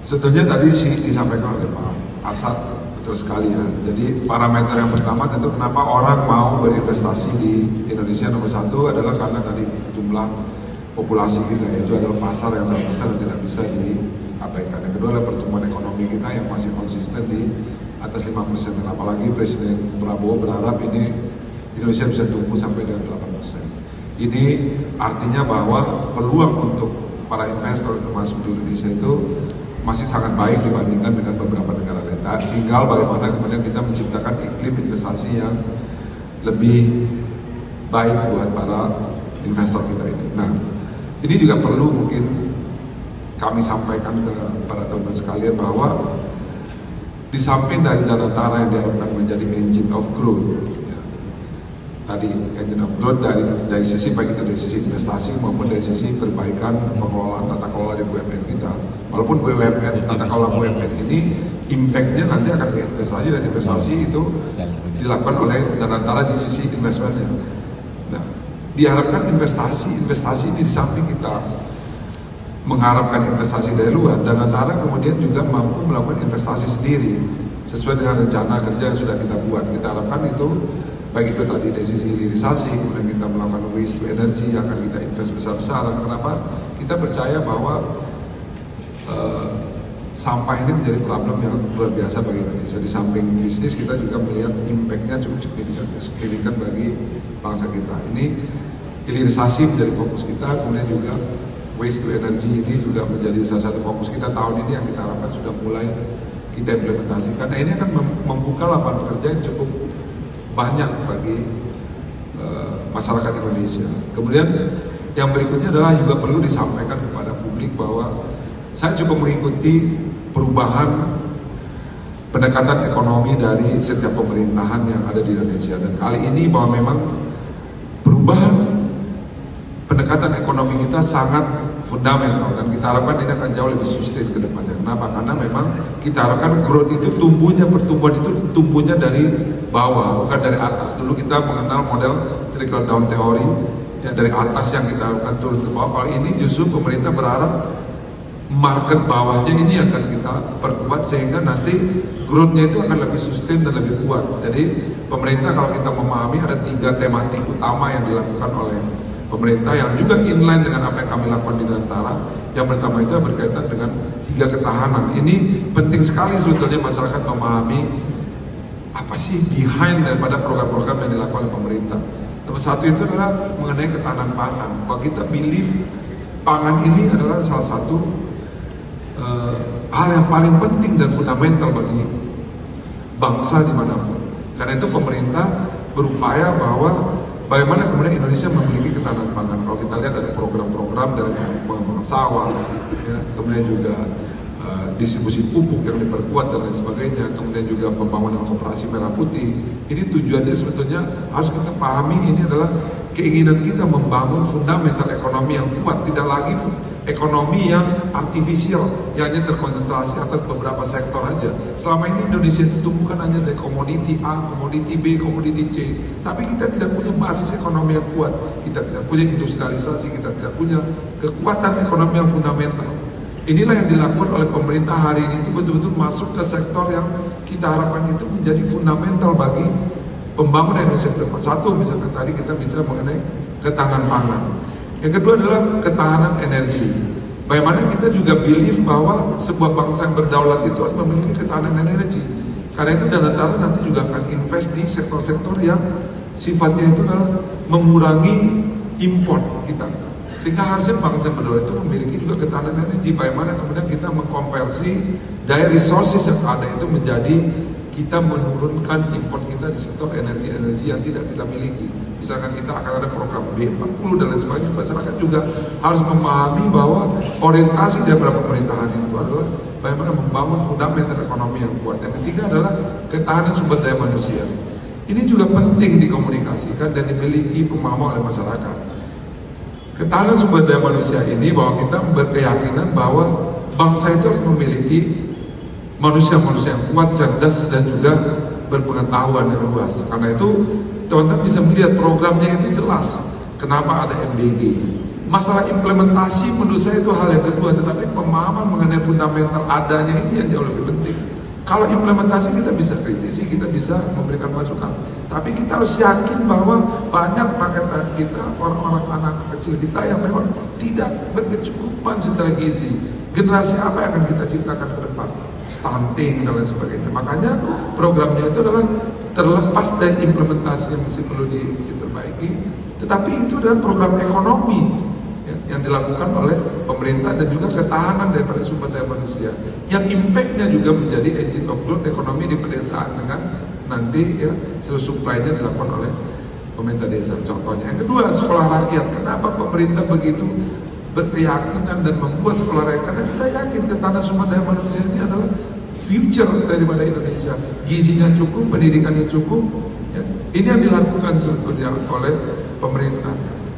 Sebetulnya tadi disampaikan oleh Pak Arsad betul sekali ya. Jadi parameter yang pertama tentu kenapa orang mau berinvestasi di Indonesia nomor satu adalah karena tadi jumlah populasi kita, itu adalah pasar yang sangat besar dan tidak bisa diabaikan. Yang kedua adalah pertumbuhan ekonomi kita yang masih konsisten di atas 5%. Dan apalagi Presiden Prabowo berharap ini Indonesia bisa tumbuh sampai dengan 8%. Ini artinya bahwa peluang untuk para investor termasuk di Indonesia itu masih sangat baik dibandingkan dengan beberapa negara lain. Tinggal bagaimana kemudian kita menciptakan iklim investasi yang lebih baik buat para investor kita ini. Nah, ini juga perlu mungkin kami sampaikan ke para teman-teman sekalian bahwa di samping dari dana TARA yang diharapkan menjadi engine of growth, ya, tadi engine of growth dari sisi baik itu dari sisi investasi maupun dari sisi perbaikan pengelolaan tata kelola di BUMN kita. Walaupun BUMN tata kelola BUMN ini impact-nya nanti akan ke investasi, dan investasi itu dilakukan oleh dana TARA di sisi investmentnya. Nah, diharapkan investasi ini di samping kita mengharapkan investasi dari luar, dana TARA kemudian juga mampu melakukan investasi sendiri sesuai dengan rencana kerja yang sudah kita buat. Kita harapkan itu baik itu tadi dari sisi hilirisasi, kemudian kita melakukan waste to energy yang akan kita invest besar-besaran. Kenapa? Kita percaya bahwa sampah ini menjadi problem yang luar biasa bagi Indonesia. Di samping bisnis, kita juga melihat impact-nya cukup signifikan bagi bangsa kita. Ini hilirisasi menjadi fokus kita, kemudian juga waste to energy ini juga menjadi salah satu fokus kita tahun ini yang kita harapkan sudah mulai kita implementasikan. Nah, ini akan membuka lapangan pekerjaan yang cukup banyak bagi masyarakat Indonesia. Kemudian yang berikutnya adalah juga perlu disampaikan kepada publik bahwa saya cukup mengikuti perubahan pendekatan ekonomi dari setiap pemerintahan yang ada di Indonesia, dan kali ini bahwa memang perubahan pendekatan ekonomi kita sangat fundamental, dan kita harapkan ini akan jauh lebih sustain ke depannya. Kenapa? Karena memang kita harapkan growth itu pertumbuhan itu tumbuhnya dari bawah, bukan dari atas. Dulu kita mengenal model trickle down theory, ya dari atas yang kita harapkan turun ke bawah. Kalau ini justru pemerintah berharap market bawahnya ini akan kita perkuat sehingga nanti growth-nya itu akan lebih sustain dan lebih kuat. Jadi pemerintah, kalau kita memahami, ada 3 tematik utama yang dilakukan oleh pemerintah yang juga inline dengan apa yang kami lakukan di Nantara. Yang pertama itu berkaitan dengan 3 ketahanan. Ini penting sekali sebetulnya masyarakat memahami apa sih behind daripada program-program yang dilakukan oleh pemerintah. Nomor 1 itu adalah mengenai ketahanan pangan. Bahwa kita believe pangan ini adalah salah satu hal yang paling penting dan fundamental bagi bangsa dimanapun. Karena itu pemerintah berupaya bahwa bagaimana kemudian Indonesia memiliki ketahanan pangan. Kalau kita lihat ada program-program dari pengembangan sawah, ya, kemudian juga distribusi pupuk yang diperkuat dan lain sebagainya, kemudian juga pembangunan koperasi merah putih. Ini tujuannya sebetulnya harus kita pahami, ini adalah keinginan kita membangun fundamental ekonomi yang kuat, tidak lagi ekonomi yang artifisial, yang hanya terkonsentrasi atas beberapa sektor aja. Selama ini Indonesia itu tumbuh kan hanya dari komoditi A, komoditi B, komoditi C, tapi kita tidak punya basis ekonomi yang kuat, kita tidak punya industrialisasi, kita tidak punya kekuatan ekonomi yang fundamental. Inilah yang dilakukan oleh pemerintah hari ini, itu betul-betul masuk ke sektor yang kita harapkan itu menjadi fundamental bagi pembangunan Indonesia ke depan. Satu, misalkan tadi kita bicara mengenai ketahanan pangan. Yang kedua adalah ketahanan energi. Bagaimana kita juga believe bahwa sebuah bangsa yang berdaulat itu harus memiliki ketahanan energi. Karena itu Nantara nanti juga akan invest di sektor-sektor yang sifatnya itu adalah mengurangi import kita. Sehingga harusnya bangsa berdaulat itu memiliki juga ketahanan energi. Bagaimana kemudian kita mengkonversi daya resources yang ada itu menjadi kita menurunkan import kita di sektor energi-energi yang tidak kita miliki. Misalkan kita akan ada program B40 dan lain sebagainya. Masyarakat juga harus memahami bahwa orientasi dari pemerintahan itu adalah bagaimana membangun fundamental ekonomi yang kuat. Yang ketiga adalah ketahanan sumber daya manusia. Ini juga penting dikomunikasikan dan dimiliki pemahaman oleh masyarakat. Ketahanan sumber daya manusia ini bahwa kita berkeyakinan bahwa bangsa itu harus memiliki manusia-manusia yang kuat, cerdas, dan juga berpengetahuan yang luas. Karena itu teman-teman bisa melihat programnya itu jelas. Kenapa ada MBG? Masalah implementasi menurut saya itu hal yang kedua, tetapi pemahaman mengenai fundamental adanya ini yang jauh lebih penting. Kalau implementasi kita bisa kritisi, kita bisa memberikan masukan, tapi kita harus yakin bahwa banyak rakyat kita, orang-orang anak kecil kita yang memang tidak berkecukupan secara gizi. Generasi apa yang akan kita ciptakan ke depan? Stunting dan lain sebagainya. Makanya programnya itu adalah terlepas dari implementasi yang masih perlu diperbaiki, tetapi itu adalah program ekonomi yang dilakukan oleh pemerintah dan juga ketahanan daripada sumber daya manusia yang impactnya juga menjadi engine of growth ekonomi di pedesaan dengan nanti ya supply-nya dilakukan oleh pemerintah desa contohnya. Yang kedua, sekolah rakyat. Kenapa pemerintah begitu berkeyakinan dan membuat sekolah rakyat? Karena kita yakin ketahanan sumber daya manusia ini adalah future daripada Indonesia. Gizinya cukup, pendidikannya cukup ya. Ini yang dilakukan sebetulnya oleh pemerintah.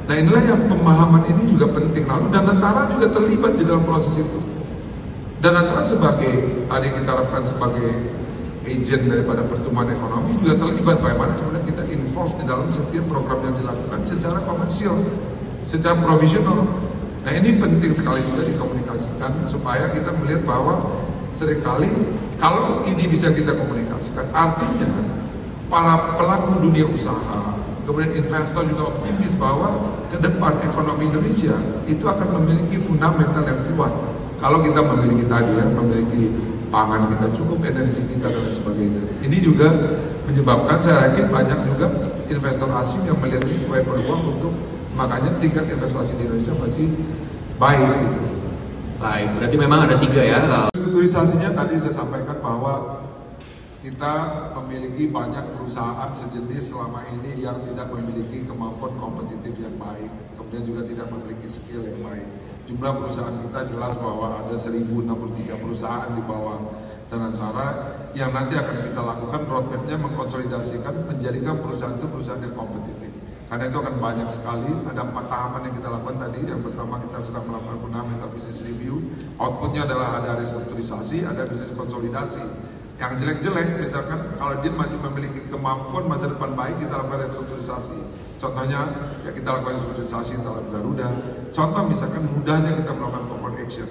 Nah inilah yang pemahaman ini juga penting. Lalu Danantara juga terlibat di dalam proses itu. Danantara sebagai, tadi kita harapkan sebagai agent daripada pertumbuhan ekonomi juga terlibat bagaimana kemudian kita involve di dalam setiap program yang dilakukan secara komersial, secara provisional. Nah ini penting sekali juga dikomunikasikan supaya kita melihat bahwa seringkali kalau ini bisa kita komunikasikan, artinya para pelaku dunia usaha, kemudian investor juga optimis bahwa ke depan ekonomi Indonesia itu akan memiliki fundamental yang kuat. Kalau kita memiliki tadi ya, memiliki pangan kita cukup, energi kita dan lain sebagainya. Ini juga menyebabkan saya yakin banyak juga investor asing yang melihat ini sebagai peluang untuk, makanya tingkat investasi di Indonesia masih baik gitu. Baik, berarti memang ada 3 ya. Strukturisasinya tadi saya sampaikan bahwa kita memiliki banyak perusahaan sejenis selama ini yang tidak memiliki kemampuan kompetitif yang baik, kemudian juga tidak memiliki skill yang baik. Jumlah perusahaan kita jelas bahwa ada 1063 perusahaan di bawah Danantara yang nanti akan kita lakukan roadmapnya mengkonsolidasikan, menjadikan perusahaan itu perusahaan yang kompetitif. Karena itu akan banyak sekali, ada 4 tahapan yang kita lakukan tadi. Yang pertama kita sedang melakukan fundamental business review, outputnya adalah ada restrukturisasi, ada bisnis konsolidasi. Yang jelek-jelek, misalkan kalau dia masih memiliki kemampuan masa depan baik, kita lakukan restrukturisasi. Contohnya, ya kita lakukan restrukturisasi terhadap Garuda. Contoh misalkan mudahnya kita melakukan corporate action.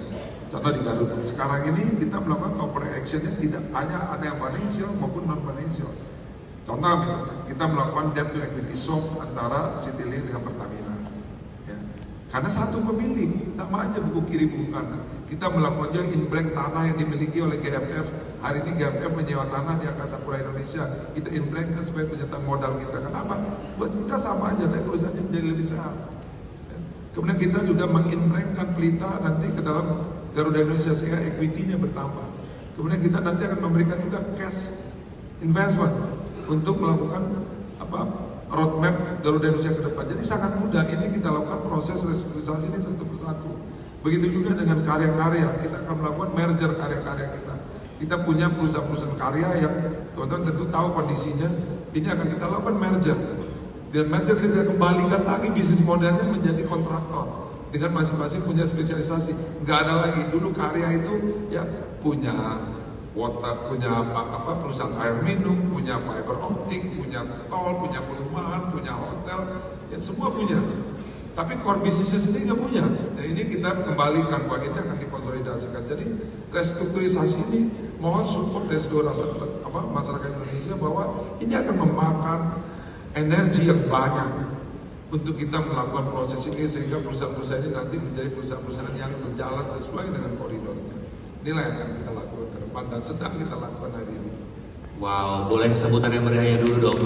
Contoh di Garuda. Sekarang ini kita melakukan corporate actionnya tidak hanya ada yang financial maupun non-financial. Contoh misalkan, kita melakukan debt to equity swap antara Citilink dengan Pertamina. Ya. Karena satu pemilik, sama aja buku kiri buku kanan. Kita melakukan juga in-bank tanah yang dimiliki oleh GMF. Hari ini GMF menyewa tanah di Angkasa Pura Indonesia. Kita in-bank kan sebagai penyertaan modal kita. Kenapa? Buat kita sama aja, tapi perusahaannya menjadi lebih sehat. Ya. Kemudian kita juga meng-in-bankkan Pelita nanti ke dalam Garuda Indonesia sehingga equity-nya bertambah. Kemudian kita nanti akan memberikan juga cash investment untuk melakukan roadmap Garuda Indonesia ke depan. Jadi sangat mudah, ini kita lakukan proses restrukturisasi ini satu persatu. Begitu juga dengan karya-karya, kita akan melakukan merger karya-karya kita. Kita punya perusahaan-perusahaan karya yang teman-teman tentu tahu kondisinya, ini akan kita lakukan merger. Dan merger kita kembalikan lagi bisnis modelnya menjadi kontraktor. Dengan masing-masing punya spesialisasi. Nggak ada lagi, dulu karya itu ya punya water, punya perusahaan air minum, punya fiber optik, punya tol, punya perumahan, punya hotel, ya semua punya. Tapi core bisnisnya sendiri nggak punya. Nah ini kita kembalikan, bahwa ini akan dikonsolidasikan. Jadi restrukturisasi ini mohon support dari seluruh masyarakat Indonesia bahwa ini akan memakan energi yang banyak untuk kita melakukan proses ini sehingga perusahaan-perusahaan ini nanti menjadi perusahaan-perusahaan yang berjalan sesuai dengan koridornya. Inilah yang akan kita lakukan ke depan dan sedang kita lakukan hari ini. Wow, boleh sebutan yang meriahnya dulu dong.